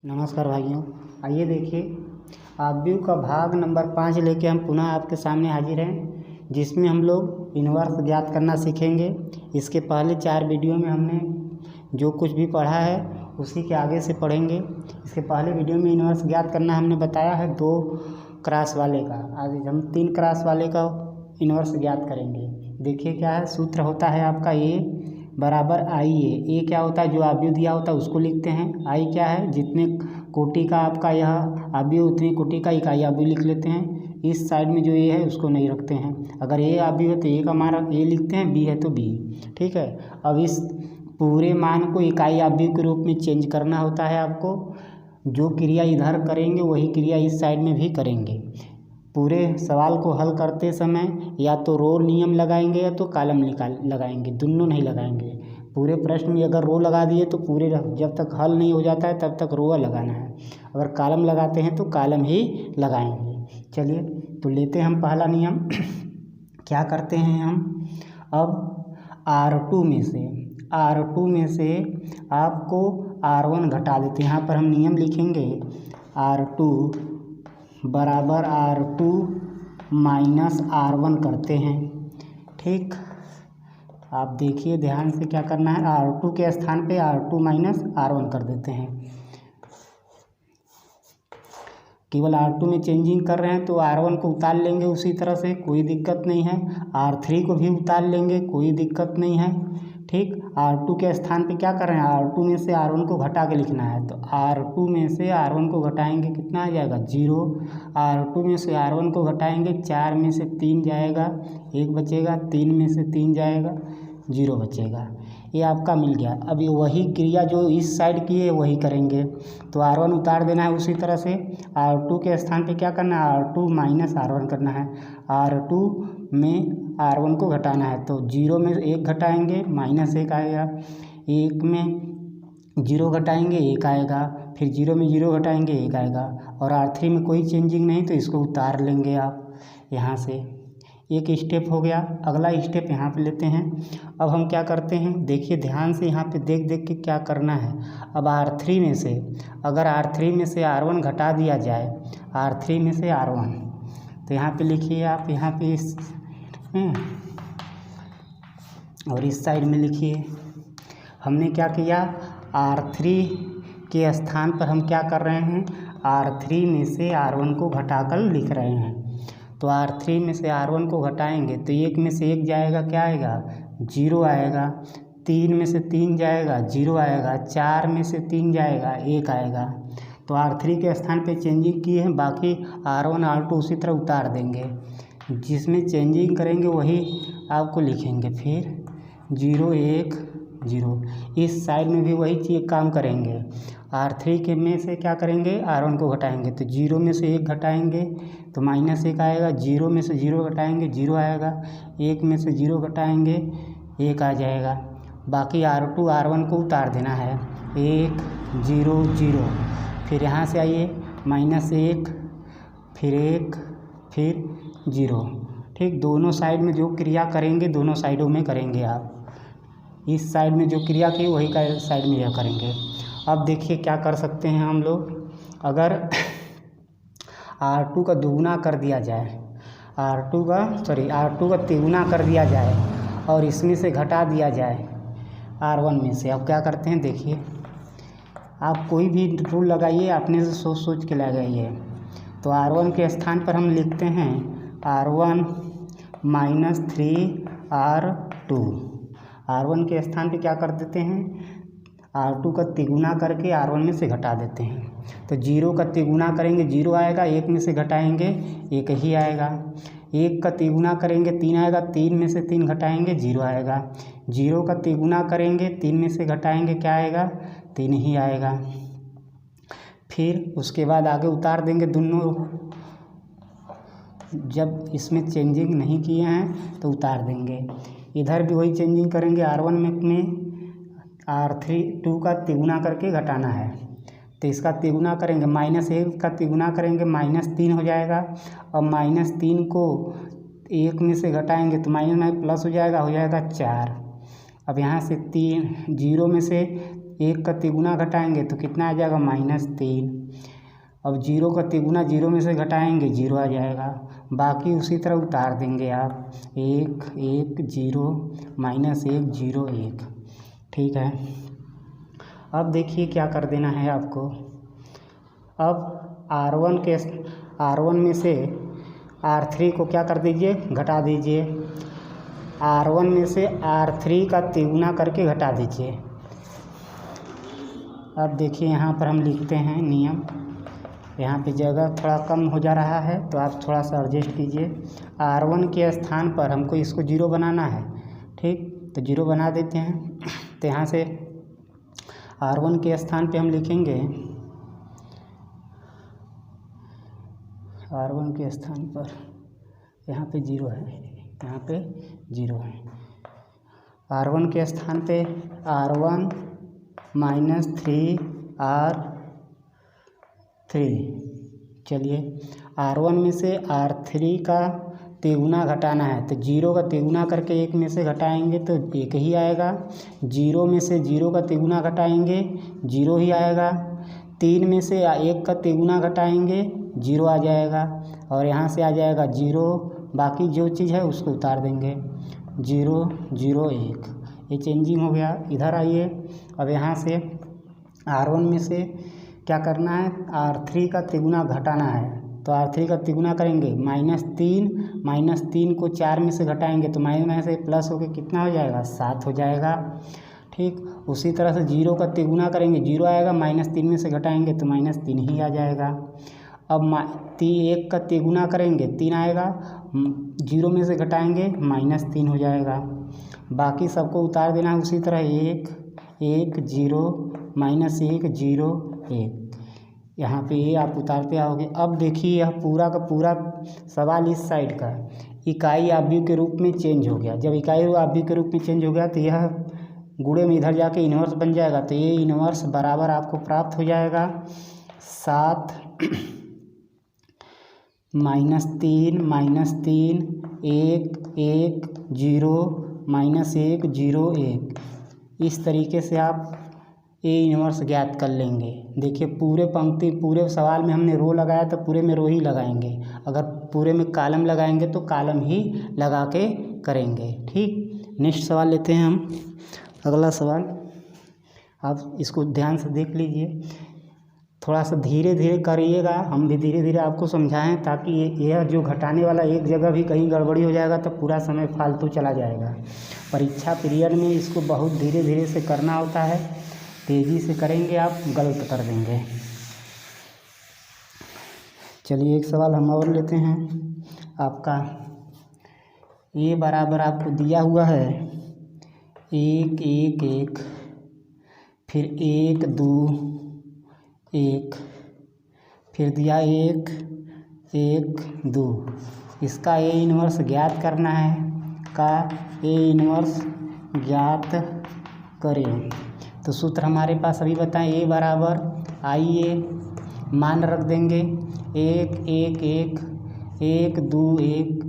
नमस्कार भाइयों, आइए देखिए आव्यूह का भाग नंबर 5 लेके हम पुनः आपके सामने हाजिर हैं, जिसमें हम लोग इन्वर्स ज्ञात करना सीखेंगे। इसके पहले 4 वीडियो में हमने जो कुछ भी पढ़ा है उसी के आगे से पढ़ेंगे। इसके पहले वीडियो में इन्वर्स ज्ञात करना हमने बताया है 2 क्रॉस वाले का। आज हम 3 क्रॉस वाले का इन्वर्स ज्ञात करेंगे। देखिए क्या है, सूत्र होता है आपका ए बराबर आई ए क्या होता है, जो आव्यूह दिया होता है उसको लिखते हैं। आई क्या है, जितने कोटि का आपका यह आव्यूह उतनी कोटि का इकाई आव्यूह लिख लेते हैं। इस साइड में जो ए है उसको नहीं रखते हैं। अगर ए आव्यूह है तो ए का मान ए लिखते हैं, बी है तो बी। ठीक है, अब इस पूरे मान को इकाई आव्यूह के रूप में चेंज करना होता है आपको। जो क्रिया इधर करेंगे वही क्रिया इस साइड में भी करेंगे। पूरे सवाल को हल करते समय या तो रो नियम लगाएंगे या तो कॉलम लगाएंगे, दोनों नहीं लगाएंगे। पूरे प्रश्न में अगर रो लगा दिए तो पूरे जब तक हल नहीं हो जाता है तब तक रो लगाना है। अगर कॉलम लगाते हैं तो कॉलम ही लगाएंगे। चलिए तो लेते हैं हम पहला नियम। क्या करते हैं हम, अब R2 में से आपको R1 घटा देते हैं। यहाँ पर हम नियम लिखेंगे R2 बराबर R2 माइनस R1 करते हैं। ठीक, आप देखिए ध्यान से क्या करना है, R2 के स्थान पे R2 माइनस R1 कर देते हैं। केवल R2 में चेंजिंग कर रहे हैं तो R1 को उतार लेंगे उसी तरह से, कोई दिक्कत नहीं है। R3 को भी उतार लेंगे, कोई दिक्कत नहीं है। ठीक, R2 के स्थान पे क्या कर रहे हैं, R2 में से R1 को घटा के लिखना है। तो R2 में से R1 को घटाएंगे, कितना आ जाएगा 0। R2 में से R1 को घटाएंगे, 4 में से 3 जाएगा, 1 बचेगा। 3 में से 3 जाएगा, 0 बचेगा। ये आपका मिल गया। अब ये वही क्रिया जो इस साइड की है वही करेंगे। तो R1 उतार देना है उसी तरह से। R2 के स्थान पे क्या करना है, R2 माइनस R1 करना है। R2 में R1 को घटाना है तो 0 में 1 घटाएंगे, माइनस 1 आएगा। 1 में 0 घटाएंगे, 1 आएगा। फिर 0 में 0 घटाएंगे, 1 आएगा। और R3 में कोई चेंजिंग नहीं तो इसको उतार लेंगे आप यहाँ से। एक स्टेप हो गया। अगला स्टेप यहाँ पे लेते हैं। अब हम क्या करते हैं, देखिए ध्यान से, यहाँ पे देख देख के क्या करना है। अब R3 में से, अगर R3 में से R1 घटा दिया जाए, R3 में से R1, तो यहाँ पे लिखिए आप, यहाँ पे इस और इस साइड में लिखिए। हमने क्या किया, R3 के स्थान पर हम क्या कर रहे हैं, R3 में से R1 को घटाकर लिख रहे हैं। तो R3 में से R1 को घटाएंगे तो 1 में से 1 जाएगा, क्या आएगा 0 आएगा। 3 में से 3 जाएगा, 0 आएगा। 4 में से 3 जाएगा, 1 आएगा। तो R3 के स्थान पे चेंजिंग किए हैं, बाकी R1 R2 उसी तरह उतार देंगे। जिसमें चेंजिंग करेंगे वही आपको लिखेंगे। फिर 0 1 0, इस साइड में भी वही चीज़ काम करेंगे। R3 के में से क्या करेंगे, R1 को घटाएंगे तो 0 में से 1 घटाएंगे तो माइनस 1 आएगा। 0 में से 0 घटाएंगे, 0 आएगा। 1 में से 0 घटाएंगे, 1 आ जाएगा। बाकी R2 R1 को उतार देना है। 1 0 0, फिर यहाँ से आइए माइनस 1, फिर 1, फिर 0। ठीक, दोनों साइड में जो क्रिया करेंगे दोनों साइडों में करेंगे आप। इस साइड में जो क्रिया की वही का साइड में यह करेंगे। अब देखिए क्या कर सकते हैं हम लोग, अगर R2 का दुगुना कर दिया जाए, R2 का तिगुना कर दिया जाए और इसमें से घटा दिया जाए R1 में से। अब क्या करते हैं, देखिए आप कोई भी रूल लगाइए, अपने से सोच सोच के लगाइए। तो R1 के स्थान पर हम लिखते हैं R1 माइनस 3R2। R1 के स्थान पे क्या कर देते हैं, R2 का तिगुना करके R1 में से घटा देते हैं। तो 0 का तिगुना करेंगे 0 आएगा, 1 में से घटाएंगे 1 ही आएगा। 1 का तिगुना करेंगे 3 आएगा, 3 में से 3 घटाएंगे 0 आएगा। 0 का तिगुना करेंगे 3 में से घटाएंगे, क्या आएगा 3 ही आएगा। फिर उसके बाद आगे उतार देंगे दोनों। जब इसमें चेंजिंग नहीं किए हैं तो उतार देंगे। इधर भी वही चेंजिंग करेंगे। R1 में R2 का तिगुना करके घटाना है तो इसका तिगुना करेंगे, माइनस 1 का तिगुना करेंगे माइनस 3 हो जाएगा। और माइनस 3 को 1 में से घटाएंगे तो माइनस में प्लस हो जाएगा 4। अब यहाँ से 0 में से 1 का तिगुना घटाएंगे तो कितना आ जाएगा -3। अब 0 का तिगुना 0 में से घटाएंगे 0 आ जाएगा। बाकी उसी तरह उतार देंगे आप 1 1 0 -1 0 1। ठीक है, अब देखिए क्या कर देना है आपको। अब R1 में से R3 को क्या कर दीजिए, घटा दीजिए। R1 में से R3 का तिगुना करके घटा दीजिए। अब देखिए यहाँ पर हम लिखते हैं नियम, यहाँ पे जगह थोड़ा कम हो जा रहा है तो आप थोड़ा सा एडजस्ट कीजिए। R1 के स्थान पर हमको इसको 0 बनाना है, ठीक, तो 0 बना देते हैं। तो यहाँ से R1 के स्थान पे हम लिखेंगे, R1 के स्थान पर यहाँ पे 0 है, यहाँ पे 0 है। R1 के स्थान पे R1 -3 R3। चलिए, R1 में से R3 का तिगुना घटाना है तो 0 का तिगुना करके 1 में से घटाएंगे तो 1 ही आएगा। 0 में से 0 का तिगुना घटाएंगे 0 ही आएगा। 3 में से 1 का तिगुना घटाएंगे 0 आ जाएगा और यहाँ से आ जाएगा 0। बाकी जो चीज़ है उसको उतार देंगे 0 0 1। ये चेंजिंग हो गया। इधर आइए, अब यहाँ से R1 में से क्या करना है, R3 का तिगुना घटाना है तो R3 का तिगुना करेंगे -3 को 4 में से घटाएंगे तो माइनस से प्लस होकर कितना हो जाएगा, 7 हो जाएगा। ठीक, उसी तरह से 0 का तिगुना करेंगे 0 आएगा, -3 में से घटाएंगे तो -3 ही आ जाएगा। अब 1 का तिगुना करेंगे 3 आएगा, 0 में से घटाएंगे -3 हो जाएगा। बाकी सबको उतार देना है उसी तरह 1 1 0 -1 0 1। यहाँ पे ये आप उतारते आओगे। अब देखिए यह पूरा का पूरा सवाल इस साइड का इकाई आव्यूह के रूप में चेंज हो गया। जब इकाई आव्यूह के रूप में चेंज हो गया तो यह गुणे में इधर जाके इन्वर्स बन जाएगा तो ये इन्वर्स बराबर आपको प्राप्त हो जाएगा 7 -3 1 1 0 -1 0 1। इस तरीके से आप ए इन्वर्स ज्ञात कर लेंगे। देखिए पूरे सवाल में हमने रो लगाया तो पूरे में रो ही लगाएंगे, अगर पूरे में कॉलम लगाएंगे तो कॉलम ही लगा के करेंगे। ठीक, नेक्स्ट सवाल लेते हैं हम। अगला सवाल आप इसको ध्यान से देख लीजिए, थोड़ा सा धीरे धीरे करिएगा, हम भी धीरे धीरे आपको समझाएं ताकि यह जो घटाने वाला एक जगह भी कहीं गड़बड़ी हो जाएगा तो पूरा समय फालतू चला जाएगा। परीक्षा पीरियड में इसको बहुत धीरे धीरे से करना होता है, तेज़ी से करेंगे आप गलत कर देंगे। चलिए एक सवाल हम और लेते हैं आपका। ये बराबर आपको दिया हुआ है 1 1 1, फिर 1 2 1, फिर दिया 1 1 2। इसका ए इन्वर्स ज्ञात करना है, का ए इन्वर्स ज्ञात करें। तो सूत्र हमारे पास अभी बताएं, ए बराबर, आइए मान रख देंगे 1 1 1 1 2 1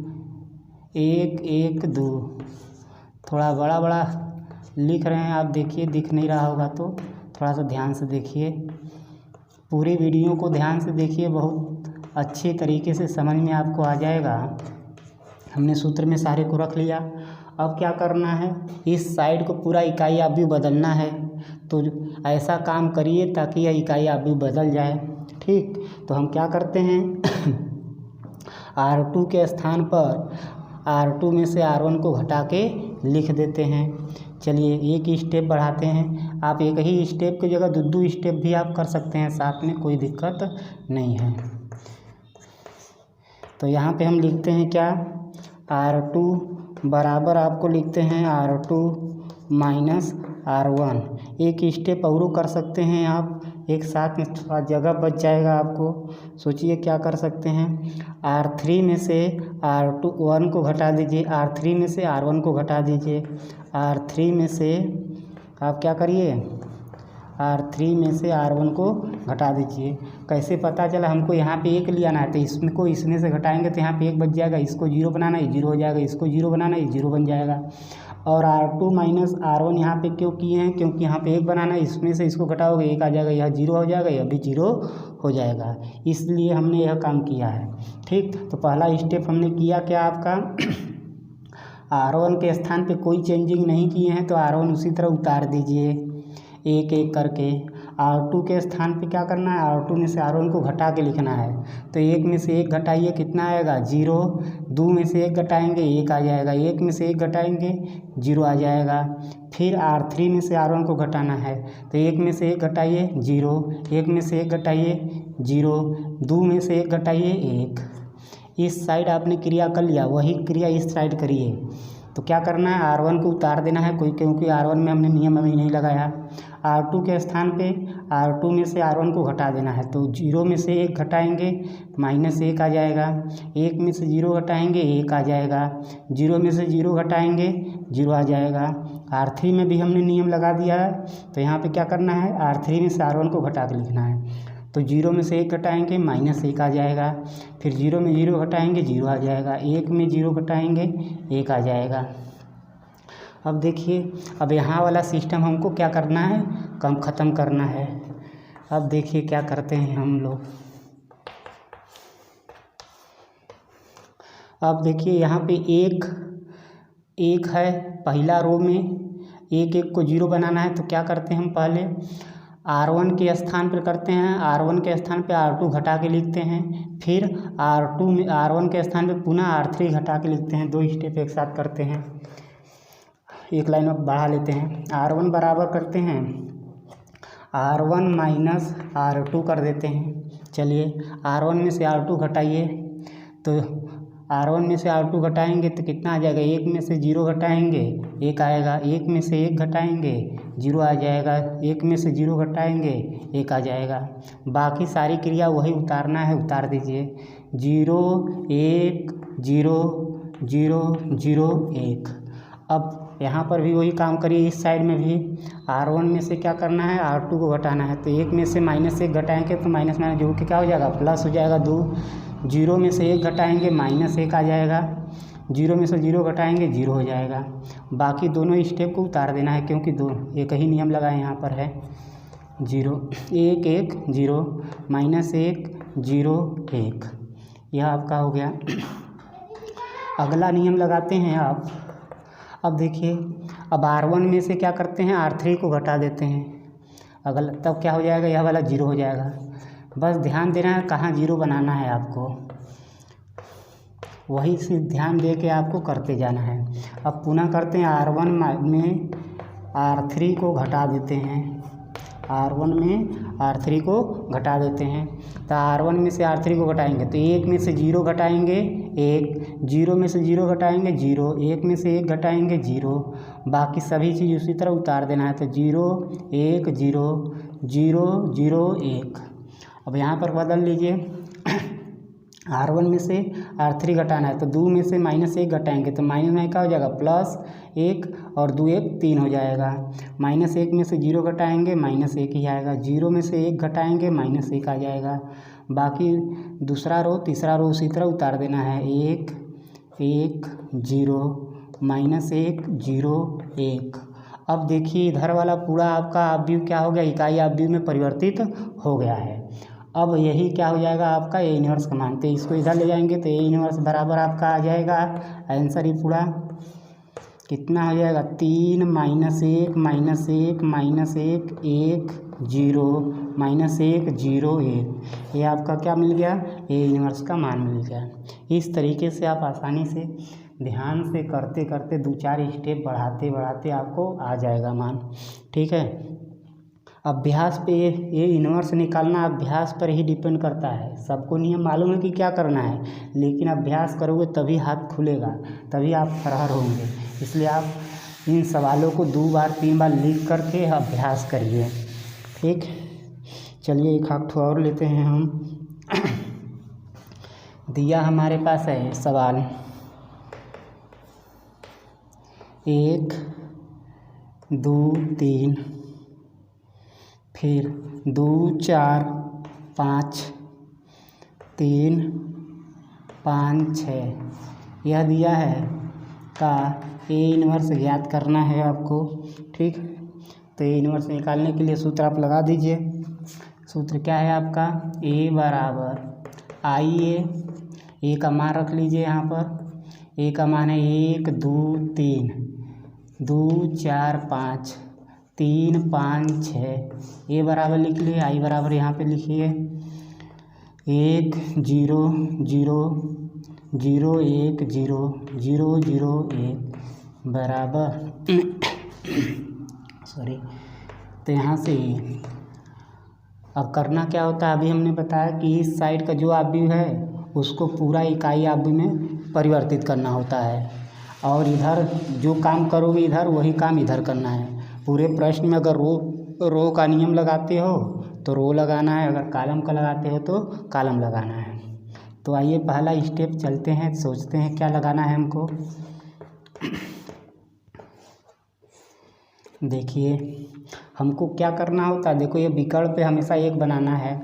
1 1 2। थोड़ा बड़ा बड़ा लिख रहे हैं आप, देखिए दिख नहीं रहा होगा तो थोड़ा सा ध्यान से देखिए, पूरी वीडियो को ध्यान से देखिए, बहुत अच्छे तरीके से समझ में आपको आ जाएगा। हमने सूत्र में सारे को रख लिया। अब क्या करना है, इस साइड को पूरा इकाई आव्यूह बदलना है, तो ऐसा काम करिए ताकि यह इकाई आव्यूह बदल जाए। ठीक, तो हम क्या करते हैं R2 के स्थान पर R2 में से R1 को घटा के लिख देते हैं। चलिए एक स्टेप बढ़ाते हैं, आप एक ही स्टेप की जगह दो स्टेप भी आप कर सकते हैं साथ में, कोई दिक्कत नहीं है। तो यहाँ पे हम लिखते हैं क्या, R2 बराबर आपको लिखते हैं R2 माइनस R1। एक स्टेप और कर सकते हैं आप, एक साथ में थोड़ा जगह बच जाएगा आपको। सोचिए क्या कर सकते हैं, R3 में से R1 को घटा दीजिए, R3 में से R1 को घटा दीजिए, R3 में से आप क्या करिए, R3 में से R1 को घटा दीजिए। कैसे पता चला, हमको यहाँ पे 1 ले आना है तो इसमें को इसमें से घटाएंगे तो यहाँ पे 1 बच जाएगा, इसको 0 बनाना, ये 0 हो जाएगा, इसको 0 बनाना, ये 0 बन जाएगा। और R2 माइनस R1 यहाँ पे क्यों किए हैं, क्योंकि यहाँ पे 1 बनाना है, इसमें से इसको घटाओगे 1 आ जाएगा, यह 0 हो जाएगा, यह भी 0 हो जाएगा, इसलिए हमने यह काम किया है। ठीक, तो पहला स्टेप हमने किया क्या आपका R1 के स्थान पे कोई चेंजिंग नहीं किए हैं तो R1 उसी तरह उतार दीजिए एक एक करके। R2 के स्थान पे क्या करना है, R2 में से R1 को घटा के लिखना है, तो 1 में से 1 घटाइए कितना आएगा 0, 2 में से 1 घटाएंगे 1 आ जाएगा, 1 में से 1 घटाएंगे 0 आ जाएगा। फिर R3 में से R1 को घटाना है, तो 1 में से 1 घटाइए 0, 1 में से 1 घटाइए 0, 2 में से 1 घटाइए 1। इस साइड आपने क्रिया कर लिया, वही क्रिया इस साइड करिए। तो क्या करना है, R1 को उतार देना है क्योंकि R1 में हमने नियम अभी नहीं लगाया। R2 के स्थान पे R2 में से R1 को घटा देना है, तो 0 में से 1 घटाएंगे -1 आ जाएगा, 1 में से 0 घटाएंगे 1 आ जाएगा, 0 में से 0 घटाएंगे 0 आ जाएगा। R3 में भी हमने नियम लगा दिया है, तो यहाँ पे क्या करना है, R3 में से R1 को घटा के लिखना है, तो 0 में से 1 घटाएंगे -1 आ जाएगा, फिर 0 में 0 घटाएंगे 0 आ जाएगा, 1 में 0 घटाएंगे 1 आ जाएगा। अब देखिए, अब यहाँ वाला सिस्टम हमको क्या करना है, ख़त्म करना है। अब देखिए क्या करते हैं हम लोग। अब देखिए यहाँ पे एक है, पहला रो में 1 को 0 बनाना है, तो क्या करते हैं हम पहले R1 के स्थान पर करते हैं, R1 के स्थान पे R2 घटा के लिखते हैं, फिर R1 के स्थान पे पुनः R3 घटा के लिखते हैं। 2 स्टेप एक साथ करते हैं, एक लाइन में बढ़ा लेते हैं। R1 बराबर करते हैं R1 माइनस R2 कर देते हैं। चलिए R1 में से R2 घटाइए, तो R1 में से R2 घटाएंगे तो कितना आ जाएगा, 1 में से 0 घटाएंगे 1 आएगा, 1 में से 1 घटाएंगे 0 आ जाएगा, 1 में से 0 घटाएंगे 1 आ जाएगा। बाकी सारी क्रिया वही उतारना है, उतार दीजिए 0 1 0 0 0 1। अब यहाँ पर भी वही काम करिए, इस साइड में भी R1 में से क्या करना है, R2 को घटाना है, तो 1 में से -1 घटाएंगे तो माइनस जोड़ के क्या हो जाएगा, प्लस हो जाएगा 2। 0 में से 1 घटाएंगे -1 आ जाएगा, 0 में से 0 घटाएंगे 0 हो जाएगा। बाकी दोनों स्टेप को उतार देना है, क्योंकि एक ही नियम लगाए यहाँ पर है 0 1 1 0 -1 0 1। यह आपका हो गया। अगला नियम लगाते हैं आप। अब देखिए, अब R1 में से क्या करते हैं, R3 को घटा देते हैं, अगला तब क्या हो जाएगा, यह वाला 0 हो जाएगा। बस ध्यान देना है कहाँ 0 बनाना है आपको, वही से ध्यान दे के आपको करते जाना है। अब पुनः करते हैं, R1 में R3 को घटा देते हैं, R1 में R3 को घटा देते हैं, तो R1 में से R3 को घटाएंगे तो 1 में से 0 घटाएंगे 1, 0 में से 0 घटाएंगे 0, 1 में से 1 घटाएंगे 0। बाकी सभी चीज़ उसी तरह उतार देना है, तो 0 1 0 0 0 1। अब यहाँ पर बदल लीजिए, R1 में से R3 घटाना है, तो 2 में से -1 घटाएंगे तो माइनस में क्या हो जाएगा, +1 और 2 1 3 हो जाएगा। -1 में से 0 घटाएंगे -1 ही आएगा, 0 में से 1 घटाएंगे -1 आ जाएगा। बाकी दूसरा रो तीसरा रो उसी तरह उतार देना है, 1 1 0 -1 0 1। अब देखिए इधर वाला पूरा आपका अपव्यू क्या हो गया, इकाई अपव्यू में परिवर्तित हो गया है। अब यही क्या हो जाएगा आपका A इन्वर्स का मान, तो इसको इधर ले जाएंगे तो A इन्वर्स बराबर आपका आ जाएगा आंसर ही पूरा कितना हो जाएगा, 3 -1 -1 -1 1 0 -1 0 1। ये आपका क्या मिल गया, A इन्वर्स का मान मिल गया। इस तरीके से आप आसानी से ध्यान से करते करते 2-4 स्टेप बढ़ाते बढ़ाते आपको आ जाएगा मान। ठीक है, अभ्यास पे ये इन्वर्स निकालना अभ्यास पर ही डिपेंड करता है। सबको नियम मालूम है कि क्या करना है, लेकिन अभ्यास करोगे तभी हाथ खुलेगा, तभी आप फरार होंगे। इसलिए आप इन सवालों को 2 बार 3 बार लिख करके अभ्यास करिए। ठीक, चलिए एक हाथ और लेते हैं हम। दिया हमारे पास है सवाल 1 2 3, फिर 2 4 5 3 5 6 यह दिया है का ए इन्वर्स ज्ञात करना है आपको। ठीक है, तो ए इन्वर्स निकालने के लिए सूत्र आप लगा दीजिए। सूत्र क्या है आपका, ए बराबर आई ए का मान रख लीजिए यहाँ पर। ए का मान है 1 2 3, 2 4 5, 3 5 6। ए बराबर लिख लिए, आई बराबर यहाँ पे लिखिए 1 0 0 0 1 0 0 0 1 बराबर सॉरी। तो यहाँ से अब करना क्या होता है, अभी हमने बताया कि इस साइड का जो आव्यूह है उसको पूरा इकाई आव्यूह में परिवर्तित करना होता है, और इधर जो काम करोगे इधर वही काम इधर करना है। पूरे प्रश्न में अगर रो का नियम लगाते हो तो रो लगाना है, अगर कॉलम का लगाते हो तो कॉलम लगाना है। तो आइए पहला स्टेप चलते हैं, सोचते हैं क्या लगाना है हमको। देखिए हमको क्या करना होता है, देखो ये विकर्ण पे हमेशा एक बनाना है,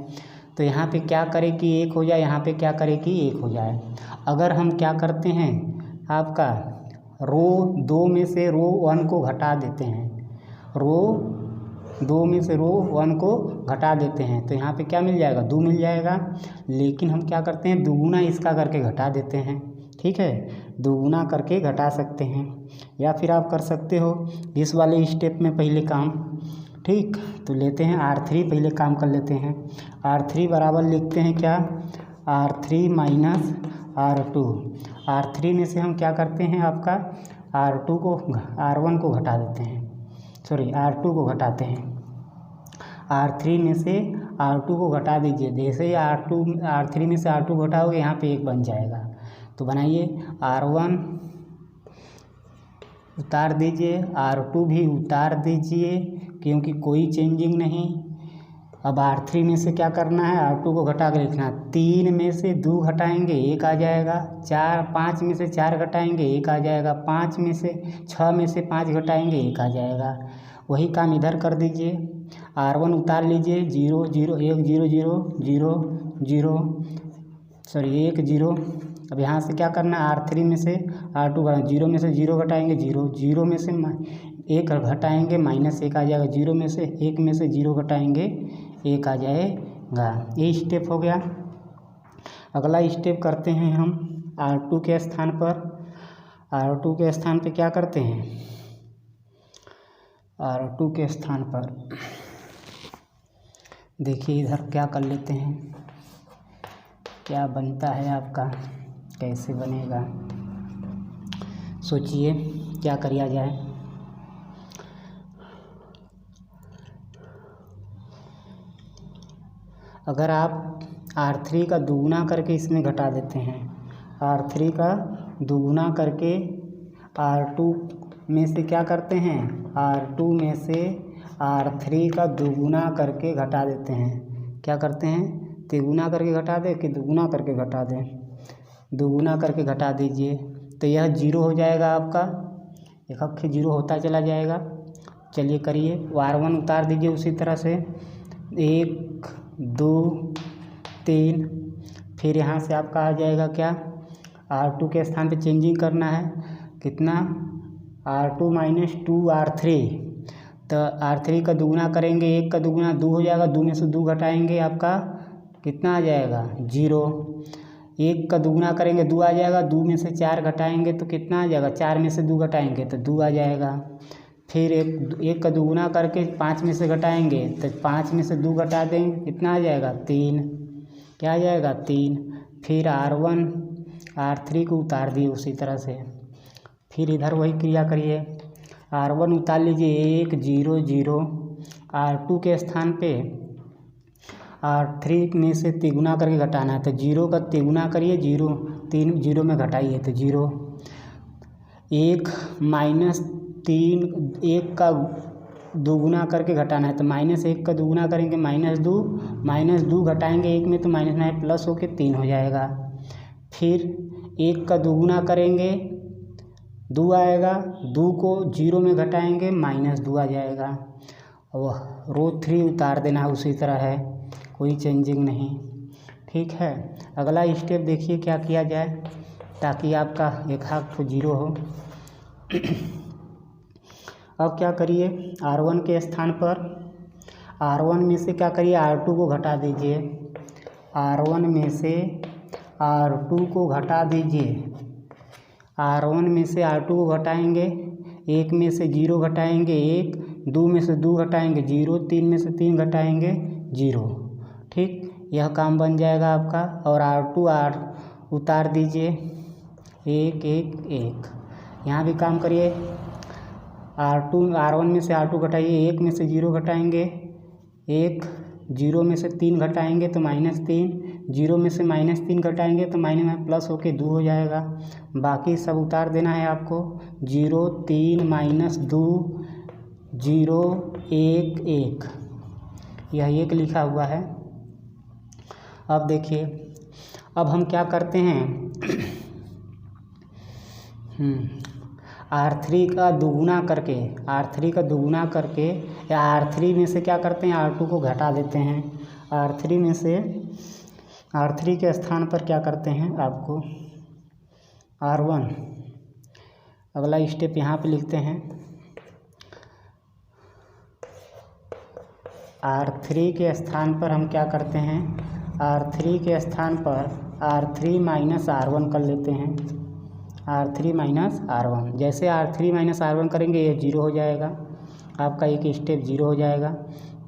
तो यहाँ पे क्या करें कि एक हो जाए, यहाँ पे क्या करें कि एक हो जाए। अगर हम क्या करते हैं, आपका रो 2 में से रो 1 को घटा देते हैं, रो 2 में से रो 1 को घटा देते हैं, तो यहाँ पे क्या मिल जाएगा, 2 मिल जाएगा। लेकिन हम क्या करते हैं, दुगुना इसका करके घटा देते हैं। ठीक है, दुगुना करके घटा सकते हैं, या फिर आप कर सकते हो इस वाले स्टेप में पहले काम। ठीक, तो लेते हैं R3 पहले काम कर लेते हैं। R3 बराबर लिखते हैं क्या, R3 माइनस R2। R3 में से हम क्या करते हैं, आपका R2 को R1 को घटा देते हैं, सॉरी R2 को घटाते हैं। R3 में से R2 को घटा दीजिए, जैसे ही R3 में से R2 घटाओगे यहाँ पे 1 बन जाएगा। तो बनाइए, R1 उतार दीजिए, R2 भी उतार दीजिए, क्योंकि कोई चेंजिंग नहीं। अब R3 में से क्या करना है, R2 को घटा कर लिखना। 3 में से 2 घटाएंगे 1 आ जाएगा, 5 में से 4 घटाएंगे 1 आ जाएगा, 5 में से 6 में से 5 घटाएंगे 1 आ जाएगा। वही काम इधर कर दीजिए। R1 उतार लीजिए, 0 0 1 0 0 0 0 सॉरी 1 0। अब यहाँ से क्या करना है, R3 में से R2 घटा, 0 में से 0 घटाएंगे 0, 0 में से 1 घटाएंगे -1 आ जाएगा, 0 में से 1 में से 0 घटाएंगे 1 आ जाएगा। ये स्टेप हो गया। अगला स्टेप करते हैं हम R2 के स्थान पर। R2 के स्थान पे क्या करते हैं, R2 के स्थान पर देखिए इधर क्या कर लेते हैं, क्या बनता है आपका, कैसे बनेगा, सोचिए क्या किया जाए। अगर आप R3 का दुगुना करके इसमें घटा देते हैं, R3 का दुगुना करके R2 में से क्या करते हैं, R2 में से R3 का दुगुना करके घटा देते हैं। क्या करते हैं, तिगुना करके घटा दें कि दुगुना करके घटा दें, दुगुना करके घटा दीजिए, तो यह 0 हो जाएगा आपका, एक अक्ष 0 होता चला जाएगा। चलिए करिए, R1 उतार दीजिए उसी तरह से, 1 2 3, फिर यहाँ से आपका आ जाएगा क्या, R2 के स्थान पे चेंजिंग करना है, कितना, R2 माइनस 2 R3। तो R3 का दुगुना करेंगे, 1 का दुगुना 2 हो जाएगा, 2 में से 2 घटाएंगे आपका कितना आ जाएगा 0। 1 का दुगुना करेंगे 2 आ जाएगा, 2 में से 4 घटाएंगे तो कितना आ जाएगा, 4 में से 2 घटाएंगे तो 2 आ जाएगा। फिर 1 का दुगुना करके 5 में से घटाएंगे तो 5 में से 2 घटा देंगे, कितना आ जाएगा 3, क्या आ जाएगा 3। फिर R1 R3 को उतार दिए उसी तरह से, फिर इधर वही क्रिया करिए, R1 उतार लीजिए 1 0 0, R2 के स्थान पे R3 में से तिगुना करके घटाना है, तो 0 का तिगुना करिए, 0 3 0 में घटाइए तो 0। 1 -3, 1 का दोगुना करके घटाना है, तो -1 का दोगुना करेंगे -2 घटाएंगे 1 में तो -9 प्लस होके 3 हो जाएगा। फिर 1 का दोगुना करेंगे 2 आएगा, 2 को 0 में घटाएंगे -2 आ जाएगा। और रो 3 उतार देना है उसी तरह है, कोई चेंजिंग नहीं। ठीक है, अगला स्टेप देखिए क्या किया जाए ताकि आपका एक हाथ 0 हो। अब क्या करिए, R1 के स्थान पर R1 में से क्या करिए, R2 को घटा दीजिए। R1 में से R2 को घटा दीजिए। R1 में से R2 को घटाएंगे, 1 में से 0 घटाएंगे 1, 2 में से 2 घटाएंगे 0, 3 में से 3 घटाएंगे 0। ठीक, यह काम बन जाएगा आपका। और R2 उतार दीजिए, 1 1 1। यहाँ भी काम करिए, R1 में से R2 घटाइए, 1 में से 0 घटाएंगे 1, 0 में से 3 घटाएंगे तो -3, 0 में से -3 घटाएंगे तो माइनस में प्लस होके 2 हो जाएगा। बाकी सब उतार देना है आपको, 0 3 -2 0 1 1, यह 1 लिखा हुआ है। अब देखिए, अब हम क्या करते हैं, R3 का दुगुना करके या R3 में से क्या करते हैं, R2 को घटा देते हैं। R3 में से R3 के स्थान पर क्या करते हैं आपको, R1। अगला स्टेप यहाँ पे लिखते हैं, R3 के स्थान पर हम क्या करते हैं, R3 के स्थान पर R3 माइनस R1 कर लेते हैं। R3 माइनस R1, जैसे R3 माइनस R1 करेंगे ये 0 हो जाएगा, आपका एक स्टेप 0 हो जाएगा।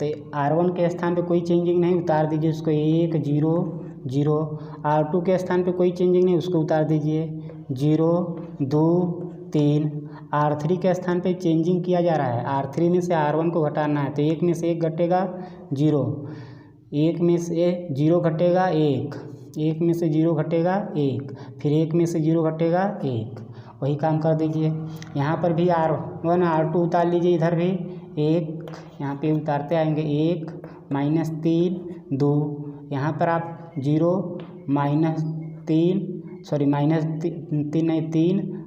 तो R1 के स्थान पे कोई चेंजिंग नहीं, उतार दीजिए उसको, 1 0 0। R2 के स्थान पे कोई चेंजिंग नहीं, उसको उतार दीजिए, 0 2 3। R3 के स्थान पे चेंजिंग किया जा रहा है, R3 में से R1 को घटाना है, तो 1 में से 1 घटेगा 0, 1 में से 0 घटेगा 1, 1 में से 0 घटेगा 1, फिर 1 में से 0 घटेगा 1, वही काम कर दीजिए। यहाँ पर भी R1 R2 उतार लीजिए, इधर भी 1 यहाँ पे उतारते आएंगे, 1 -3 2, यहाँ पर आप 0 -3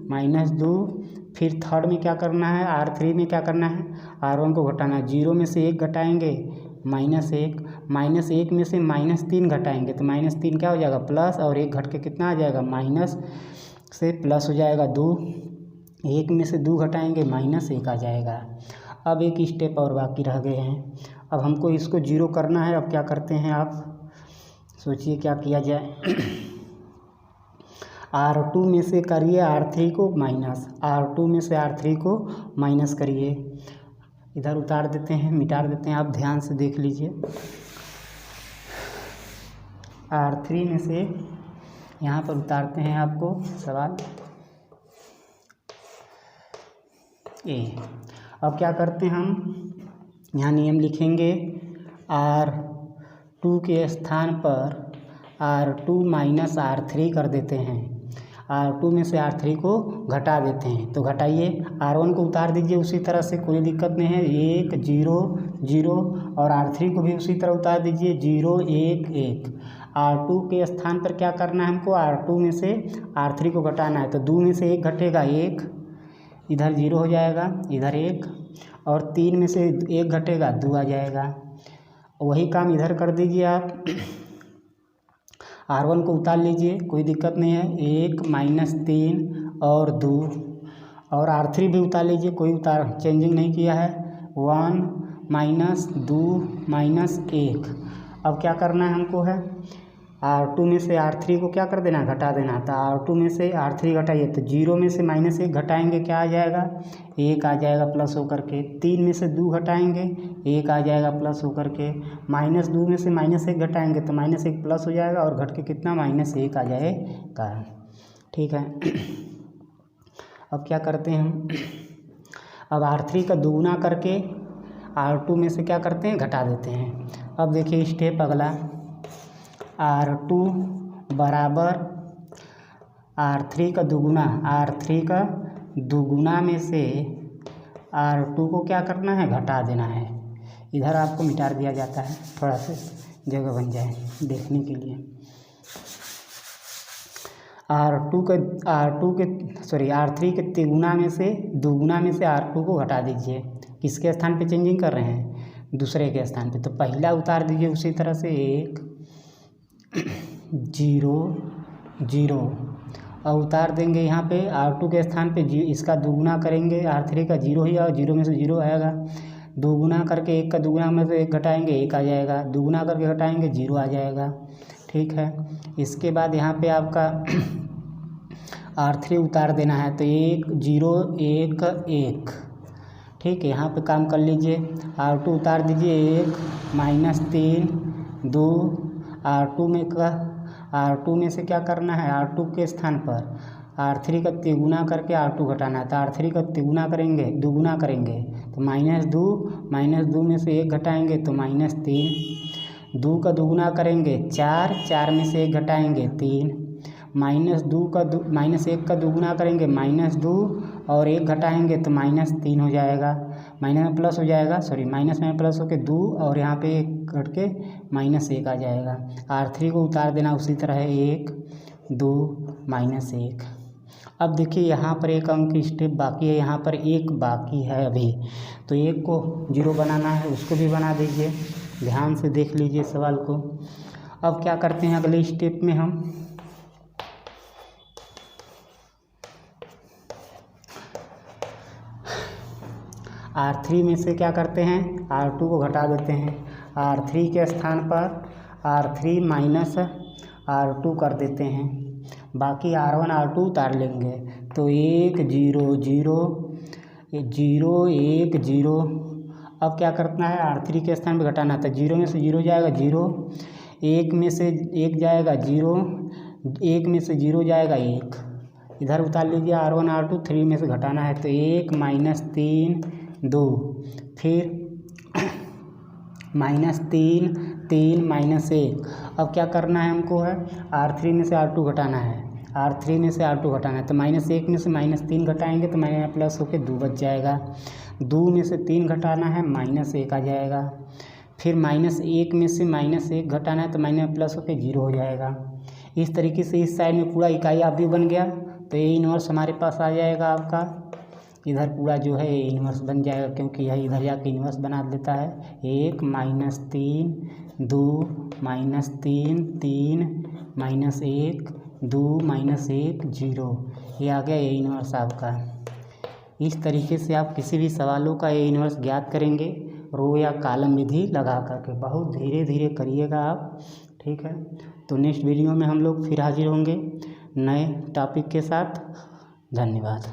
-2, फिर थर्ड में क्या करना है, R3 में क्या करना है, R1 को घटाना है। 0 में से 1 घटाएंगे -1, -1 में से -3 घटाएंगे तो -3 क्या हो जाएगा, प्लस, और 1 घट के कितना आ जाएगा, माइनस से प्लस हो जाएगा 2। 1 में से 2 घटाएंगे -1 आ जाएगा। अब एक स्टेप और बाकी रह गए हैं, अब हमको इसको 0 करना है। अब क्या करते हैं, आप सोचिए क्या किया जाए। R2 में से करिए R3 को माइनस, R2 में से R3 को माइनस करिए, इधर उतार देते हैं, मिटा देते हैं, आप ध्यान से देख लीजिए। R3 में से यहाँ पर उतारते हैं आपको सवाल ए। अब क्या करते हैं हम, यहाँ नियम लिखेंगे, R2 के स्थान पर R2 माइनस R3 कर देते हैं। R2 में से R3 को घटा देते हैं, तो घटाइए, R1 को उतार दीजिए उसी तरह से, कोई दिक्कत नहीं है, 1 0 0, और R3 को भी उसी तरह उतार दीजिए, 0 1 1। R2 के स्थान पर क्या करना है हमको, R2 में से R3 को घटाना है, तो 2 में से 1 घटेगा 1, इधर 0 हो जाएगा, इधर 1, और 3 में से 1 घटेगा 2 आ जाएगा। वही काम इधर कर दीजिए आप, R1 को उतार लीजिए, कोई दिक्कत नहीं है, 1 -3 और 2, और R3 भी उतार लीजिए, कोई चेंजिंग नहीं किया है, 1 -2 -1। अब क्या करना है हमको है, R2 में से R3 को क्या कर देना, घटा देना। तो R2 में से R3 घटाइए, तो 0 में से -1 घटाएंगे, क्या आ जाएगा, 1 आ जाएगा प्लस होकर के। 3 में से 2 घटाएंगे, 1 आ जाएगा प्लस होकर के। -2 में से -1 घटाएंगे तो -1 प्लस हो जाएगा, और घट के कितना, -1 आ जाएगा। ठीक है, अब क्या करते हैं हम, अब R3 का दुगुना करके R2 में से क्या करते हैं, घटा देते हैं। अब देखिए स्टेप अगला, R2 बराबर R3 का दुगुना, R3 का दुगुना में से R2 को क्या करना है, घटा देना है। इधर आपको मिटा दिया जाता है, थोड़ा सा जगह बन जाए देखने के लिए। R3 के तिगुना में से दुगुना में से R2 को घटा दीजिए। किसके स्थान पे चेंजिंग कर रहे हैं, दूसरे के स्थान पे, तो पहला उतार दीजिए उसी तरह से, 1 0 0, और उतार देंगे यहाँ पे R2 के स्थान पे इसका दुगुना करेंगे, R3 का 0 ही और 0 में से 0 आएगा, दोगुना करके 1 का दुगुना में से 1 घटाएंगे 1 आ जाएगा, दुगुना करके घटाएंगे 0 आ जाएगा। ठीक है, इसके बाद यहाँ पे आपका R3 उतार देना है, तो 1 0 1 1। ठीक है, यहाँ पे काम कर लीजिए, R2 उतार दीजिए 1 -3 2, R2 में से क्या करना है, R2 के स्थान पर R3 का तिगुना करके R2 घटाना है, तो R3 का तिगुना करेंगे दुगुना करेंगे तो -2 में से 1 घटाएंगे तो -3, 2 का दुगुना करेंगे 4 में से 1 घटाएंगे 3, -1 का दुगुना करेंगे -2 और 1 घटाएंगे तो -3 हो जाएगा, माइनस में प्लस हो जाएगा, सॉरी माइनस में प्लस होकर 2 और यहाँ पे 1 घट के -1 आ जाएगा। R3 को उतार देना उसी तरह 1 2 -1। अब देखिए यहाँ पर एक अंक स्टेप बाकी है, यहाँ पर 1 बाकी है अभी, तो 1 को 0 बनाना है, उसको भी बना दीजिए, ध्यान से देख लीजिए सवाल को। अब क्या करते हैं अगले स्टेप में हम R3 में से क्या करते हैं, R2 को घटा देते हैं, R3 के स्थान पर R3 माइनस R2 कर देते हैं, बाकी R1 R2 उतार लेंगे, तो 1 0 0 0 1 0। अब क्या करना है, R3 के स्थान पर घटाना था, 0 में से 0 जाएगा 0, 1 में से 1 जाएगा 0, 1 में से 0 जाएगा 1, इधर उतार लीजिए R1 R2, 3 में से घटाना है तो 1 -3 2, फिर -3 3 -1। अब क्या करना है हमको है, R3 में से R2 घटाना है, R3 में से R2 घटाना है, तो -1 में से -3 घटाएंगे तो प्लस होकर 2 बच जाएगा, 2 में से 3 घटाना है -1 आ जाएगा, फिर -1 में से -1 घटाना है तो प्लस होकर 0 हो जाएगा। इस तरीके से इस साइड में पूरा इकाई अवयव बन गया, तो A इनवर्स हमारे पास आ जाएगा आपका, इधर पूरा जो है A इनवर्स बन जाएगा, क्योंकि यह इधर जाके इनवर्स बना देता है। 1 -3 2 -3 3 -1 2 -1 0, ये आ गया A इनवर्स आपका। इस तरीके से आप किसी भी सवालों का A इनवर्स ज्ञात करेंगे रो या कॉलम विधि लगा करके, बहुत धीरे धीरे करिएगा आप। ठीक है, तो नेक्स्ट वीडियो में हम लोग फिर हाजिर होंगे नए टॉपिक के साथ। धन्यवाद।